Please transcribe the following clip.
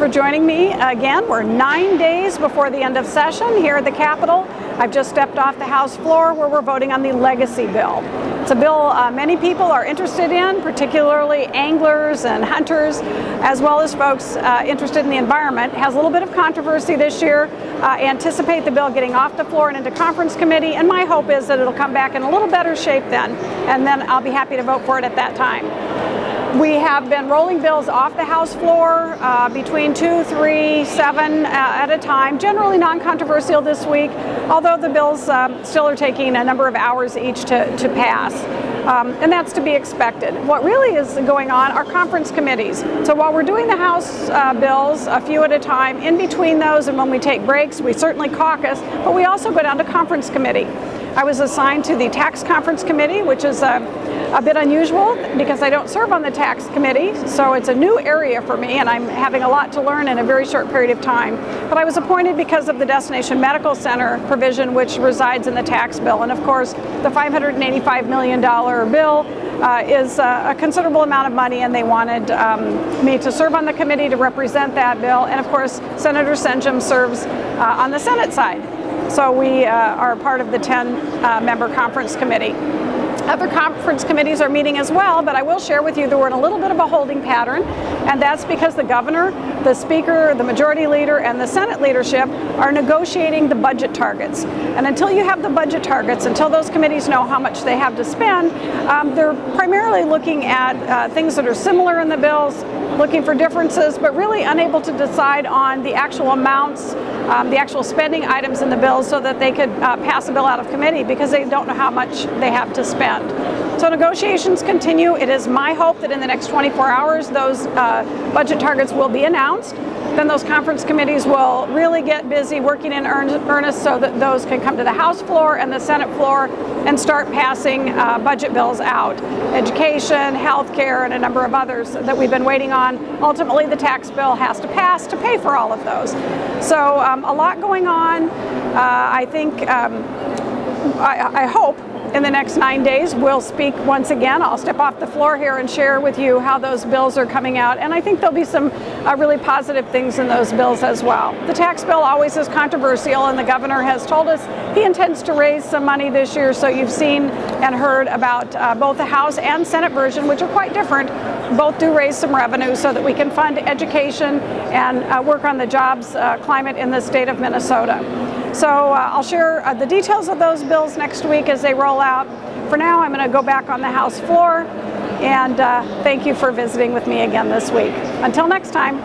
for joining me again. We're 9 days before the end of session here at the Capitol. I've just stepped off the House floor where we're voting on the legacy bill. It's a bill many people are interested in, particularly anglers and hunters, as well as folks interested in the environment. It has a little bit of controversy this year. I anticipate the bill getting off the floor and into conference committee, and my hope is that it'll come back in a little better shape then, and then I'll be happy to vote for it at that time. We have been rolling bills off the House floor between 2, 3, 7 at a time, generally non-controversial this week, although the bills still are taking a number of hours each to pass. And that's to be expected. What really is going on are conference committees. So while we're doing the House bills a few at a time, in between those and when we take breaks, we certainly caucus, but we also go down to conference committee. I was assigned to the Tax Conference Committee, which is a bit unusual because I don't serve on the Tax Committee, so it's a new area for me and I'm having a lot to learn in a very short period of time. But I was appointed because of the Destination Medical Center provision, which resides in the tax bill. And of course, the $585 million bill is a considerable amount of money, and they wanted me to serve on the committee to represent that bill. And of course, Senator Senjum serves on the Senate side. So we are part of the 10-member conference committee. Other conference committees are meeting as well, but I will share with you that we're in a little bit of a holding pattern, and that's because the governor, the speaker, the majority leader, and the Senate leadership are negotiating the budget targets. And until you have the budget targets, until those committees know how much they have to spend, they're primarily looking at things that are similar in the bills, looking for differences, but really unable to decide on the actual amounts, the actual spending items in the bills so that they could pass a bill out of committee because they don't know how much they have to spend. So negotiations continue. It is my hope that in the next 24 hours those budget targets will be announced. Then those conference committees will really get busy working in earnest so that those can come to the House floor and the Senate floor and start passing budget bills out. Education, health care, and a number of others that we've been waiting on. Ultimately, the tax bill has to pass to pay for all of those. So a lot going on. I think, I hope, in the next 9 days, we'll speak once again. I'll step off the floor here and share with you how those bills are coming out. And I think there'll be some really positive things in those bills as well. The tax bill always is controversial, and the governor has told us he intends to raise some money this year. So you've seen and heard about both the House and Senate version, which are quite different. Both do raise some revenue so that we can fund education and work on the jobs climate in the state of Minnesota. So I'll share the details of those bills next week as they roll out. For now, I'm going to go back on the House floor, and thank you for visiting with me again this week. Until next time.